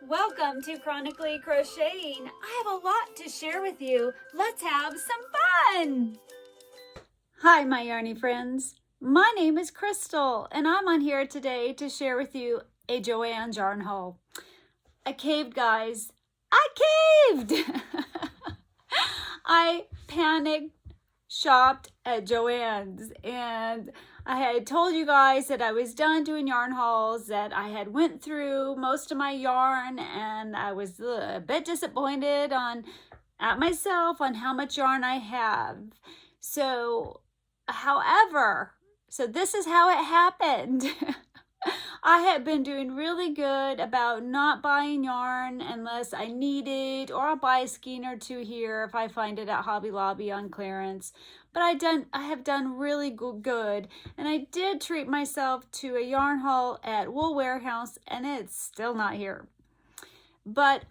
Welcome to Chronically Crocheting. I have a lot to share with you. Let's have some fun. Hi, my yarny friends. My name is Crystal, and I'm on here today to share with you a Joann yarn haul. I caved, guys. I caved! I panicked, shopped at Joann's, and I had told you guys that I was done doing yarn hauls, that I had went through most of my yarn, and I was a bit disappointed at myself on how much yarn I have. So this is how it happened. I had been doing really good about not buying yarn unless I need it, or I'll buy a skein or two here if I find it at Hobby Lobby on clearance. But I have done really good, and I did treat myself to a yarn haul at Wool Warehouse, and it's still not here. But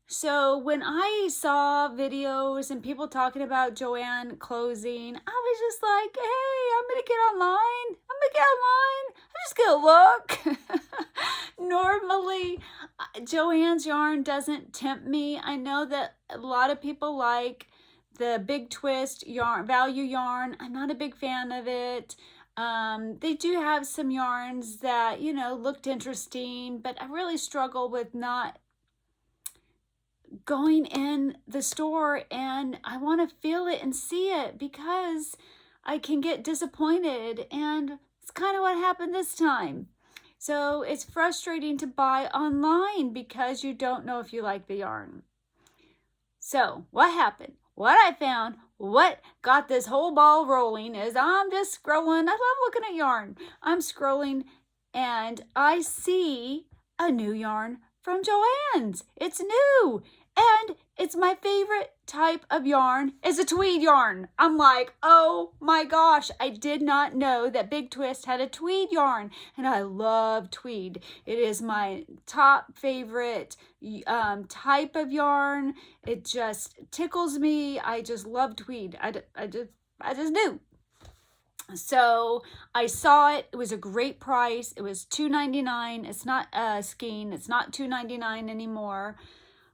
so when I saw videos and people talking about Joann closing, I was just like, hey, I'm gonna get online. I'm just gonna look. Normally, Joann's yarn doesn't tempt me. I know that a lot of people like the big twist yarn, value yarn. I'm not a big fan of it. They do have some yarns that, looked interesting, but I really struggle with not going in the store, and I want to feel it and see it because I can get disappointed, and it's kind of what happened this time. So it's frustrating to buy online because you don't know if you like the yarn. So what happened? What I found, what got this whole ball rolling is I'm just scrolling. I love looking at yarn. I'm scrolling and I see a new yarn from Joann's. It's new. And it's my favorite type of yarn is a tweed yarn. I'm like, oh my gosh, I did not know that Big Twist had a tweed yarn. And I love tweed. It is my top favorite type of yarn. It just tickles me. I just love tweed. I just do. So I saw it. It was a great price. It was $2.99. It's not a skein. It's not $2.99 anymore.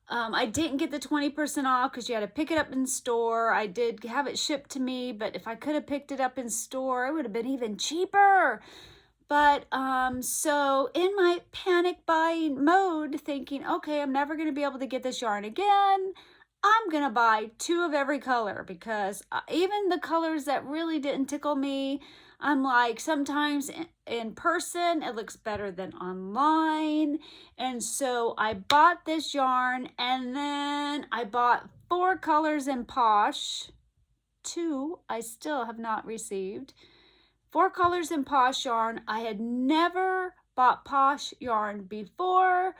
I didn't get the 20% off because you had to pick it up in store. I did have it shipped to me, but if I could have picked it up in store, it would have been even cheaper. But so in my panic buying mode, thinking, okay, I'm never going to be able to get this yarn again, I'm going to buy 2 of every color because even the colors that really didn't tickle me, I'm like, sometimes in person, it looks better than online. And so I bought this yarn, and then I bought 4 colors in Posh. 2 I still have not received. 4 colors in Posh yarn. I had never bought Posh yarn before,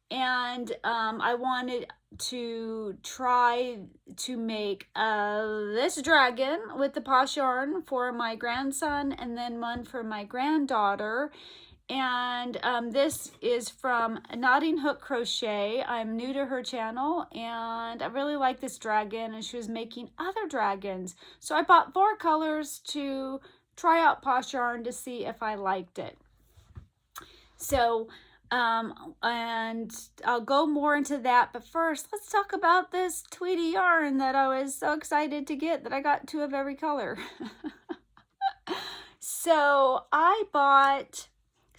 and I wanted to try to make this dragon with the Posh yarn for my grandson, and then one for my granddaughter. And this is from Knotting Hook Crochet. I'm new to her channel, and I really like this dragon, and she was making other dragons. So I bought 4 colors to try out Posh yarn to see if I liked it. So and I'll go more into that, but first let's talk about this tweedy yarn that I was so excited to get, that I got 2 of every color. So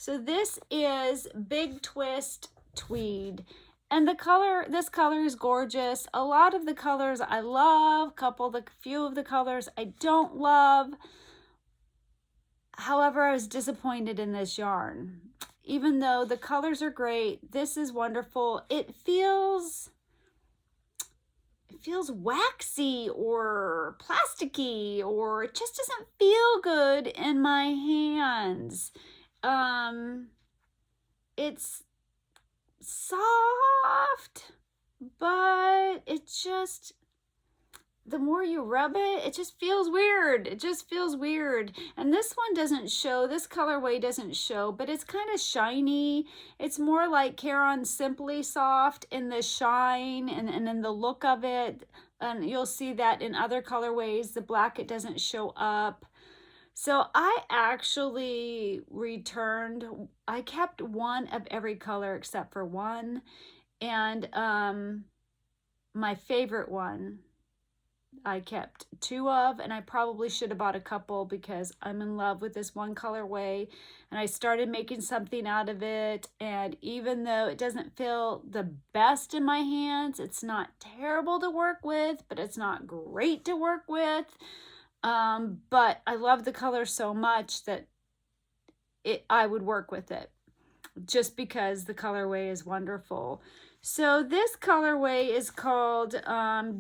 this is Big Twist tweed, and this color is gorgeous. A lot of the colors I love, few of the colors I don't love. However, I was disappointed in this yarn. Even though the colors are great, this is wonderful. It feels waxy or plasticky, or it just doesn't feel good in my hands. It's soft, but the more you rub it, it just feels weird. And this one doesn't show, this colorway doesn't show, but it's kind of shiny. It's more like Caron Simply Soft in the shine and in the look of it. And you'll see that in other colorways, the black, it doesn't show up. So I actually returned, I kept one of every color except for one. And my favorite one I kept two of, and I probably should have bought a couple because I'm in love with this one colorway, and I started making something out of it. And even though it doesn't feel the best in my hands, it's not terrible to work with, but it's not great to work with. But I love the color so much that I would work with it just because the colorway is wonderful. So this colorway is called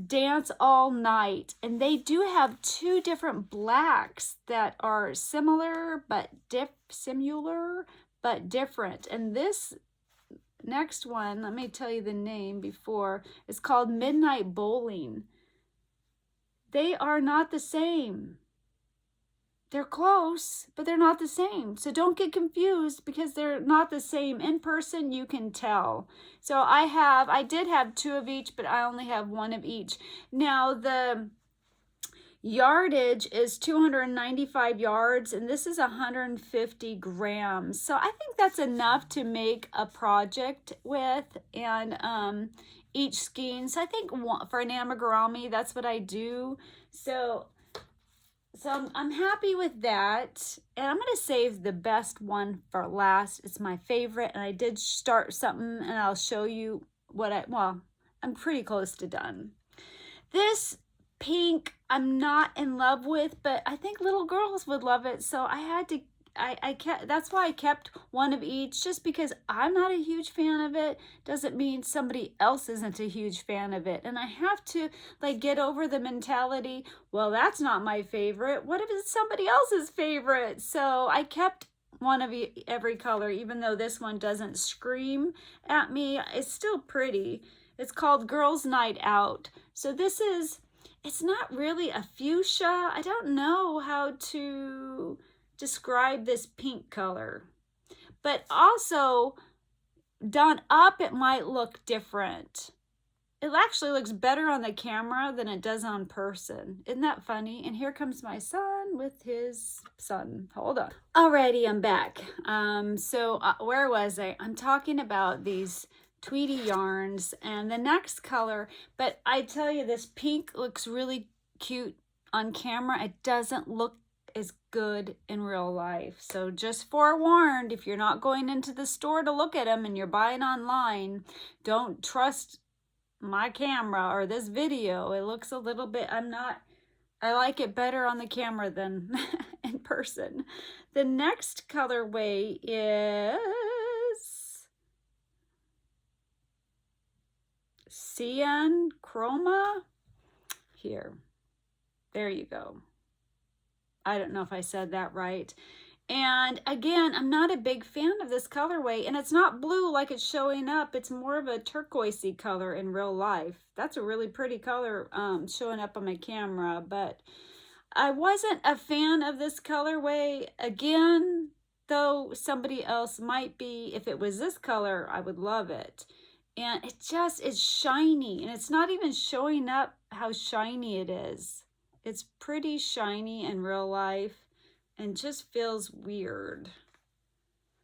Dance All Night, and they do have two different blacks that are similar but different. And this next one, let me tell you the name before, is called Midnight Bowling. They are not the same. They're close, but they're not the same. So don't get confused because they're not the same. In person, you can tell. So I did have two of each, but I only have one of each. Now the yardage is 295 yards, and this is 150 grams. So I think that's enough to make a project with, and each skein. So I think for an amigurumi, that's what I do. So I'm happy with that, and I'm going to save the best one for last. It's my favorite, and I did start something, and I'll show you what I'm pretty close to done. This pink, I'm not in love with, but I think little girls would love it, so I had to, that's why I kept one of each, just because I'm not a huge fan of it doesn't mean somebody else isn't a huge fan of it. And I have to get over the mentality, well, that's not my favorite. What if it's somebody else's favorite? So I kept one of every color, even though this one doesn't scream at me. It's still pretty. It's called Girls Night Out. So it's not really a fuchsia. I don't know how to describe this pink color, but also done up it might look different. It actually looks better on the camera than it does on person. Isn't that funny? And here comes my son with his son. Hold on. Alrighty, I'm back. Where was I? I'm talking about these Tweety yarns and the next color, but I tell you, this pink looks really cute on camera. It doesn't look as good in real life. So just forewarned, if you're not going into the store to look at them and you're buying online, don't trust my camera or this video. It looks a little bit, I like it better on the camera than in person. The next colorway is Cyan Chroma. Here, there you go. I don't know if I said that right. And again, I'm not a big fan of this colorway, and it's not blue like it's showing up. It's more of a turquoisey color in real life. That's a really pretty color showing up on my camera, but I wasn't a fan of this colorway. Again, though somebody else might be. If it was this color, I would love it. And it just is shiny, and it's not even showing up how shiny it is. It's pretty shiny in real life and just feels weird.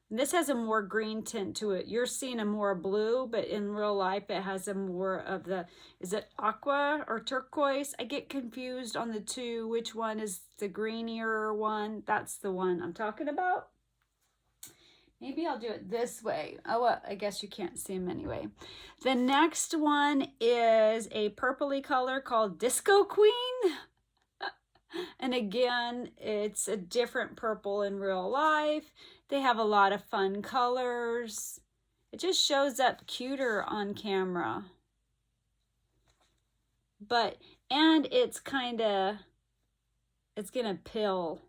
And this has a more green tint to it. You're seeing a more blue, but in real life it has a more of the, is it aqua or turquoise? I get confused on the two. Which one is the greenier one? That's the one I'm talking about. Maybe I'll do it this way. Oh, well, I guess you can't see them anyway. The next one is a purpley color called Disco Queen. And again, it's a different purple in real life. They have a lot of fun colors. It just shows up cuter on camera. And it's gonna pill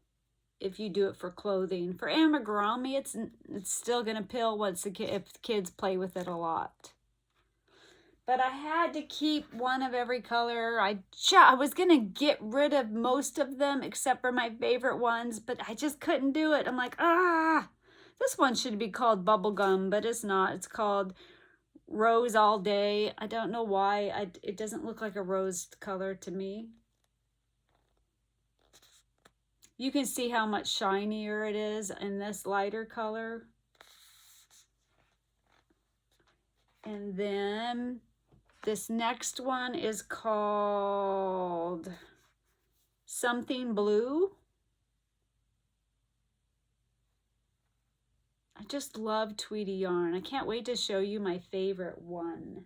if you do it for clothing. For amigurumi, it's still gonna pill if the kids play with it a lot. But I had to keep one of every color. I was going to get rid of most of them except for my favorite ones, but I just couldn't do it. I'm like, this one should be called Bubblegum, but it's not. It's called Rose All Day. I don't know why. It doesn't look like a rose color to me. You can see how much shinier it is in this lighter color. And then this next one is called Something Blue. I just love Tweety yarn. I can't wait to show you my favorite one.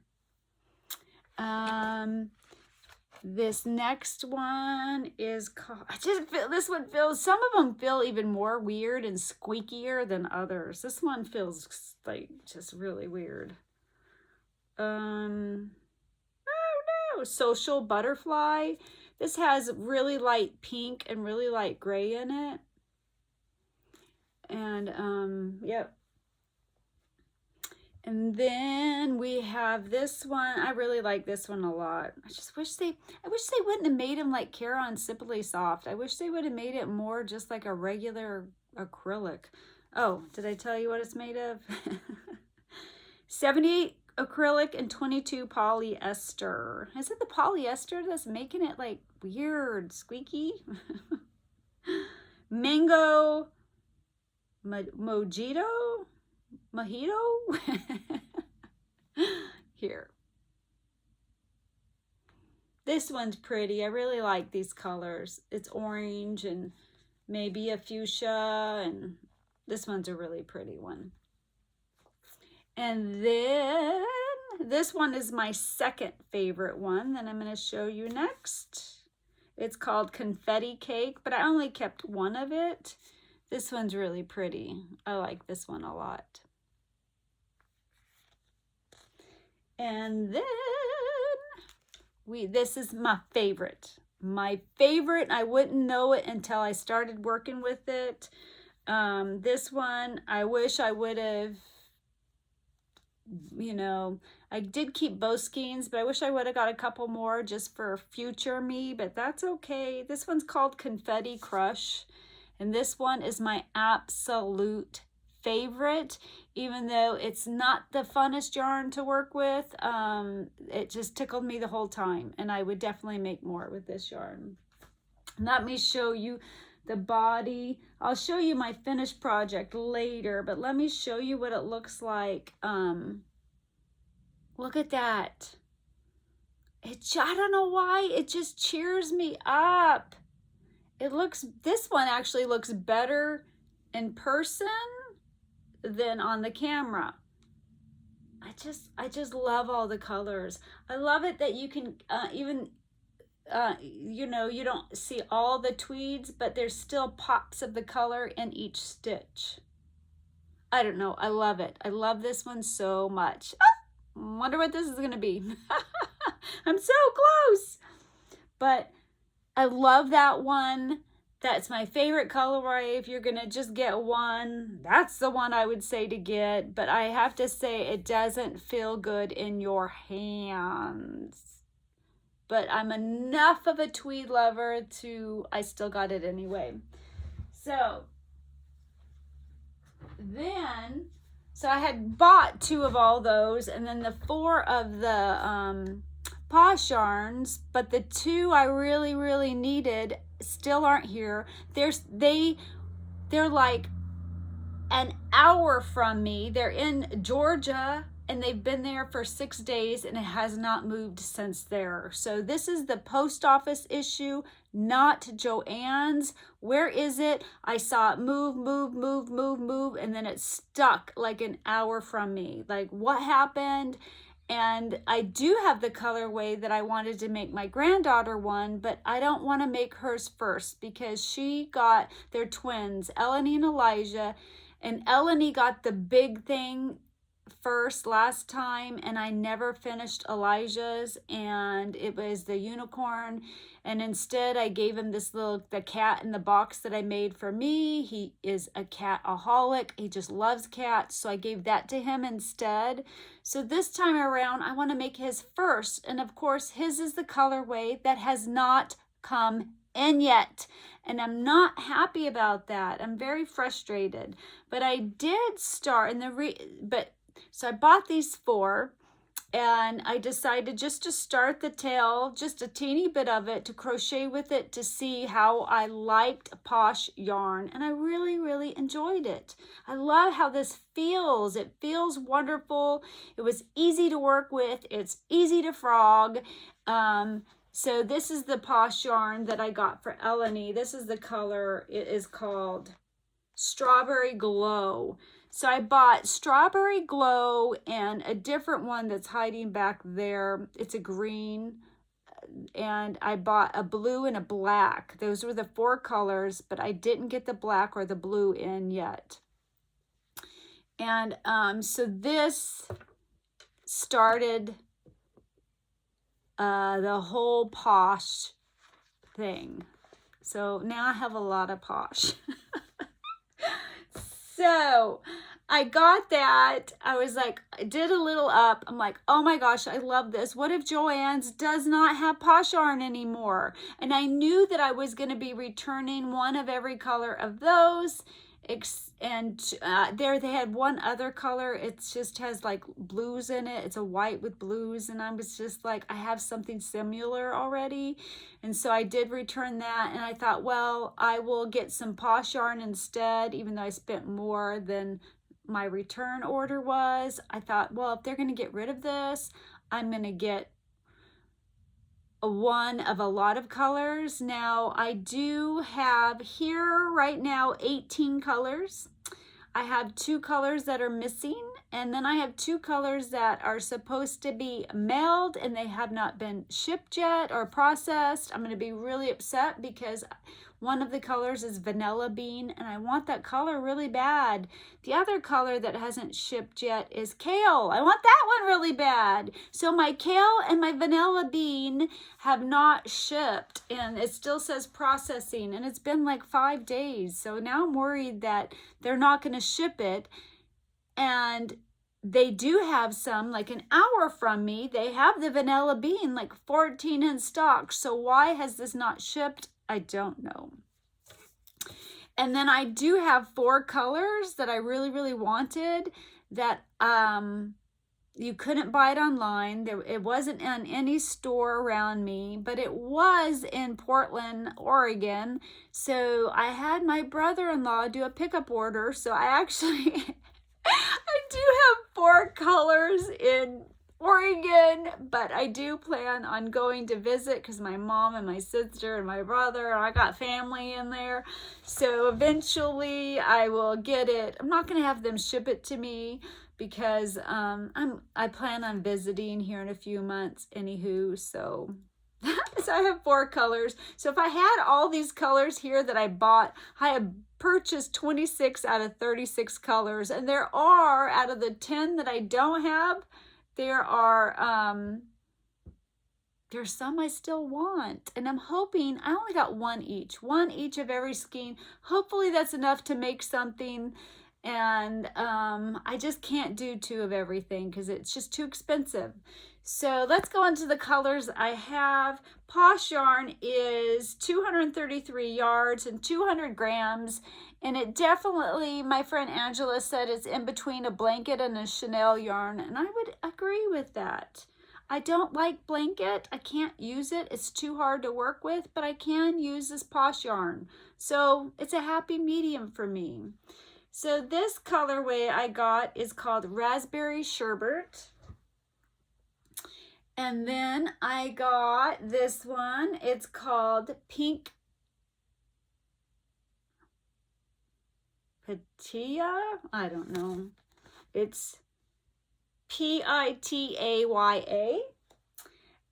This next one is called, I just feel this one feels, some of them feel even more weird and squeakier than others. This one feels like just really weird. Oh no, Social Butterfly. This has really light pink and really light gray in it. And yep. And then we have this one. I really like this one a lot. I wish they wouldn't have made them like Caron Simply Soft. I wish they would have made it more just like a regular acrylic. Oh, did I tell you what it's made of? 78 acrylic and 22 polyester. Is it the polyester that's making it like weird, squeaky? Mango Mojito? Here. This one's pretty. I really like these colors. It's orange and maybe a fuchsia, and this one's a really pretty one. And then this one is my second favorite one that I'm going to show you next. It's called Confetti Cake, but I only kept one of it. This one's really pretty. I like this one a lot. And then this is my favorite. My favorite, I wouldn't know it until I started working with it. This one, I wish I would have, you know, I did keep bow skeins, but I wish I would have got a couple more just for future me, but that's okay. This one's called Confetti Crush, and this one is my absolute favorite, even though it's not the funnest yarn to work with. It just tickled me the whole time, and I would definitely make more with this yarn. Let me show you the body. I'll show you my finished project later, but let me show you what it looks like. Look at that. I don't know why, it just cheers me up. This one actually looks better in person than on the camera. I just love all the colors. I love it that you can even you know, you don't see all the tweeds, but there's still pops of the color in each stitch. I don't know, I love it. I love this one so much. Wonder what this is gonna be. I'm so close, but I love that one. That's my favorite colorway. If you're gonna just get one, that's the one I would say to get. But I have to say, it doesn't feel good in your hands. But I'm enough of a tweed lover I still got it anyway. So I had bought 2 of all those, and then the 4 of the Posh yarns, but the 2 I really, really needed still aren't here. They're like an hour from me. They're in Georgia, and they've been there for 6 days, and it has not moved since there. So this is the post office issue, not Joann's. Where is it? I saw it move, and then it stuck like an hour from me. Like, what happened? And I do have the colorway that I wanted to make my granddaughter one, but I don't want to make hers first because they're twins, Eleni and Elijah, and Eleni got the big thing first last time, and I never finished Elijah's, and it was the unicorn, and instead I gave him the cat in the box that I made for me. He is a cat-aholic. He just loves cats, so I gave that to him instead. So this time around, I want to make his first, and of course his is the colorway that has not come in yet, and I'm not happy about that. I'm very frustrated, but I did start so I bought these 4, And I decided just to start the tail, just a teeny bit of it, to crochet with it to see how I liked Posh yarn. And I really, really enjoyed it. I love how this feels. It feels wonderful. It was easy to work with. It's easy to frog. So this is the Posh yarn that I got for Eleni. This is the color. It is called Strawberry Glow. So I bought Strawberry Glow and a different one that's hiding back there. It's a green. And I bought a blue and a black. Those were the 4 colors, but I didn't get the black or the blue in yet. And so this started the whole Posh thing. So now I have a lot of Posh. So I got that. I was like, I did a little up. I'm like, oh my gosh, I love this. What if Joann's does not have Posh yarn anymore? And I knew that I was going to be returning one of every color of those. And there they had one other color. It just has like blues in it. It's a white with blues. And I was just like, I have something similar already. And so I did return that. And I thought, well, I will get some Posh yarn instead, even though I spent more than my return order was. I thought, well, if they're going to get rid of this, I'm going to get one of a lot of colors. Now I do have here right now 18 colors. I have 2 colors that are missing, and then I have 2 colors that are supposed to be mailed and they have not been shipped yet or processed. I'm going to be really upset because one of the colors is vanilla bean and I want that color really bad. The other color that hasn't shipped yet is kale. I want that one really bad. So my kale and my vanilla bean have not shipped, and it still says processing, and it's been like 5 days. So now I'm worried that they're not going to ship it. And they do have some, like an hour from me, they have the vanilla bean, like 14 in stock. So why has this not shipped? I don't know. And then I do have 4 colors that I really, really wanted that you couldn't buy it online. It wasn't in any store around me, but it was in Portland, Oregon. So I had my brother-in-law do a pickup order. So I actually, I do have 4 colors in Oregon, but I do plan on going to visit because my mom and my sister and my brother, and I got family in there. So eventually I will get it. I'm not going to have them ship it to me because I plan on visiting here in a few months anywho. So so I have 4 colors. So if I had all these colors here that I bought, I have purchased 26 out of 36 colors, and there are, out of the 10 that I don't have, there are there's some I still want, and I'm hoping I only got one each of every skein. Hopefully that's enough to make something. And I just can't do 2 of everything because it's just too expensive. So let's go into the colors I have. Posh yarn is 233 yards and 200 grams. And it definitely, my friend Angela said, it's in between a blanket and a Chanel yarn. And I would agree with that. I don't like blanket. I can't use it. It's too hard to work with, but I can use this Posh yarn. So it's a happy medium for me. So this colorway I got is called Raspberry Sherbet. And then I got this one. It's called Pink Pitaya. I don't know. It's Pitaya.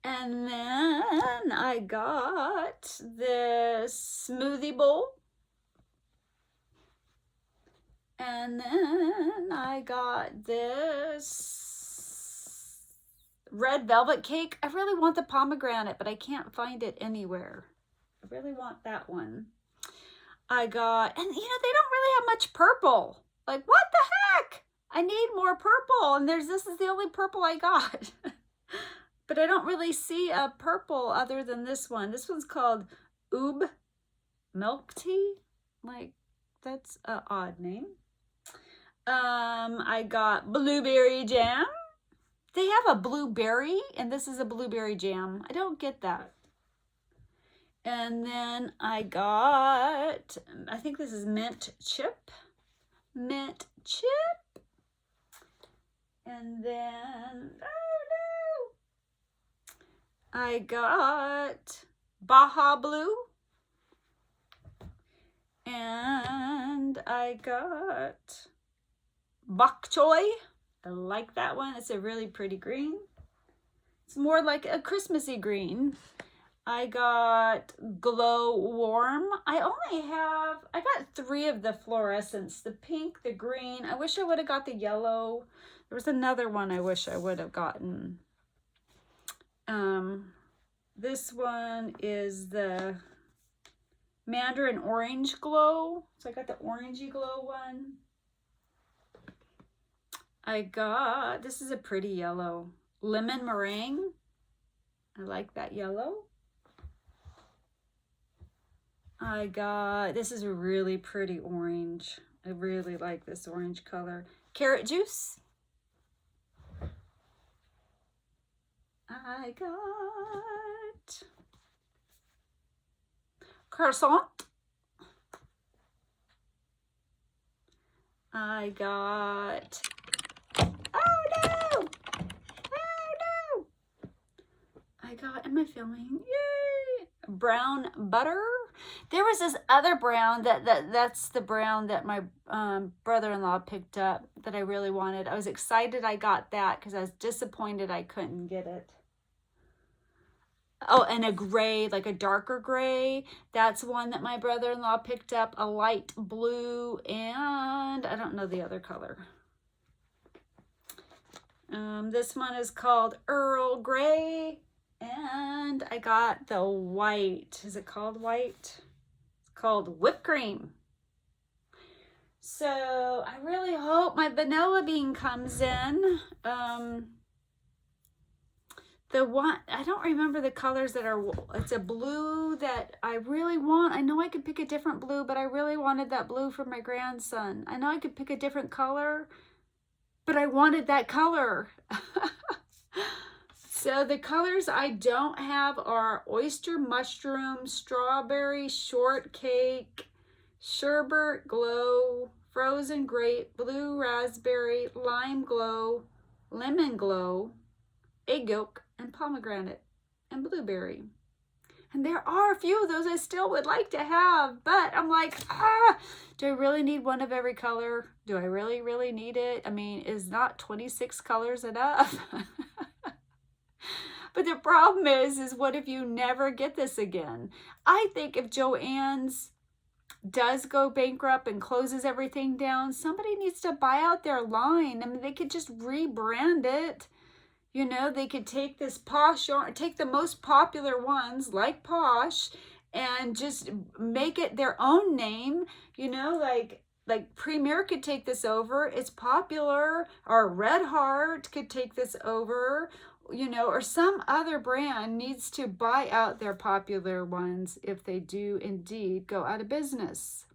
And then I got this smoothie bowl. And then I got this red velvet cake. I really want the pomegranate, but I can't find it anywhere. I really want that one. I got, and you know, they don't really have much purple. Like, what the heck? I need more purple, and this is the only purple I got. But I don't really see a purple other than this one. This one's called Oob Milk Tea. Like, that's an odd name. I got blueberry jam. they have a blueberry, and this is a blueberry jam. I don't get that. And then I got, I think this is mint chip. Mint chip. And then, oh no, I got Baja Blue. And I got bok choy. I like that one. It's a really pretty green. It's more like a Christmassy green. I got Glow Warm. I got 3 of the fluorescents, the pink, the green. I wish I would have got the yellow. There was another one I wish I would have gotten. This one is the Mandarin Orange Glow. So I got the orangey glow one. I got, this is a pretty yellow, Lemon Meringue. I like that yellow. I got, this is a really pretty orange. I really like this orange color. Carrot Juice. I got Croissant. I got, oh no! Oh no! I got, am I filming? Yay! Brown Butter. There was this other brown that's the brown that my brother-in-law picked up that I really wanted. I was excited I got that because I was disappointed I couldn't get it. Oh, and a gray, like a darker gray. That's one that my brother-in-law picked up. A light blue, and I don't know the other color. This one is called Earl Grey. And I got the white. Is it called white? It's called Whipped Cream. So I really hope my vanilla bean comes in. The one, I don't remember the colors that are, it's a blue that I really want. I know I could pick a different blue, but I really wanted that blue for my grandson. I know I could pick a different color, but I wanted that color. So the colors I don't have are oyster mushroom, strawberry shortcake, sherbet glow, frozen grape, blue raspberry, lime glow, lemon glow, egg yolk, and pomegranate, and blueberry. And there are a few of those I still would like to have, but I'm like, do I really need one of every color? Do I really, really need it? I mean, is not 26 colors enough? But the problem is what if you never get this again? I think if Joann's does go bankrupt and closes everything down, somebody needs to buy out their line. I mean, they could just rebrand it. You know, they could take this Posh yarn, take the most popular ones like Posh and just make it their own name. You know, like Premier could take this over. It's popular. Or Red Heart could take this over. You know, or some other brand needs to buy out their popular ones if they do indeed go out of business.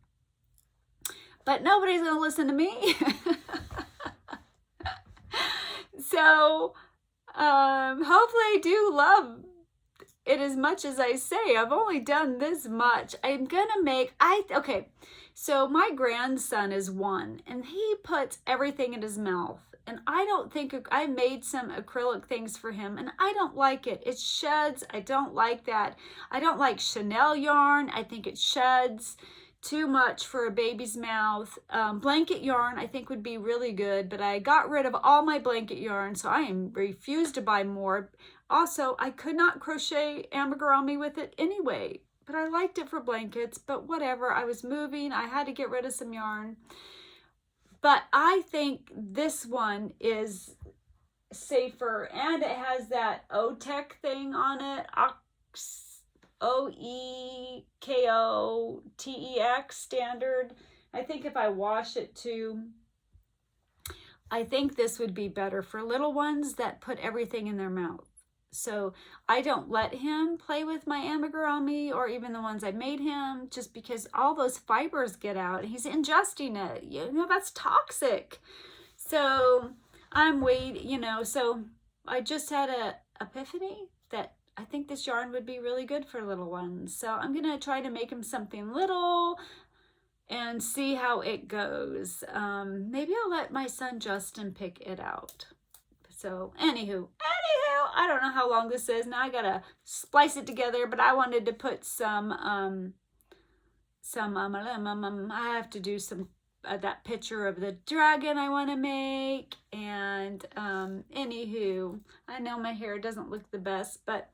But nobody's going to listen to me. So, hopefully I do love it as much as I say. I've only done this much. I'm going to make, okay, so my grandson is 1 and he puts everything in his mouth. And I don't think, I made some acrylic things for him and I don't like it. It sheds. I don't like that. I don't like Chanel yarn. I think it sheds too much for a baby's mouth. Blanket yarn I think would be really good, but I got rid of all my blanket yarn, so I refuse to buy more. Also, I could not crochet amigurumi with it anyway, but I liked it for blankets, but whatever. I was moving. I had to get rid of some yarn. But I think this one is safer, and it has that OTEC thing on it, OEKOTEX standard. I think if I wash it too, I think this would be better for little ones that put everything in their mouth. So I don't let him play with my amigurumi or even the ones I made him, just because all those fibers get out. He's ingesting it. You know, that's toxic. So I'm waiting, you know, so I just had a epiphany that I think this yarn would be really good for little ones. So I'm gonna try to make him something little and see how it goes. Maybe I'll let my son Justin pick it out. So anywho, I don't know how long this is. Now I gotta splice it together, but I wanted to put some I have to do some that picture of the dragon I want to make. And anywho, I know my hair doesn't look the best, but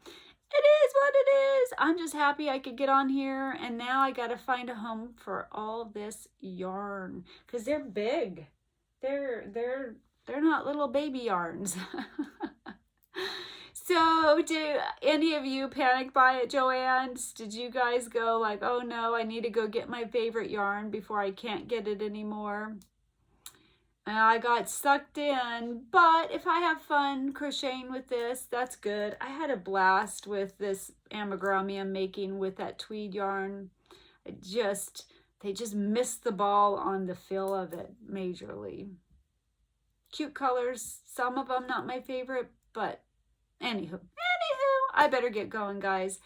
it is what it is. I'm just happy I could get on here, and now I gotta find a home for all this yarn because they're big. They're not little baby yarns. So do any of you panic buy at Joann's? Did you guys go like, oh no, I need to go get my favorite yarn before I can't get it anymore? And I got sucked in, but if I have fun crocheting with this, that's good. I had a blast with this amigurumi I'm making with that tweed yarn. They just missed the ball on the feel of it majorly. Cute colors, some of them not my favorite, but anywho, I better get going, guys.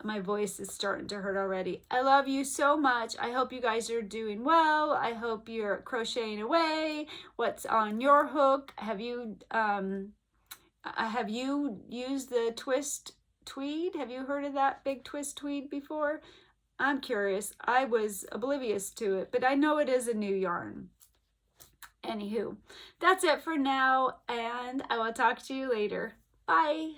My voice is starting to hurt already. I love you so much. I hope you guys are doing well. I hope you're crocheting away. What's on your hook? Have you used the twist tweed? Have you heard of that big twist tweed before? I'm curious. I was oblivious to it, but I know it is a new yarn. Anywho, that's it for now, and I will talk to you later. Bye.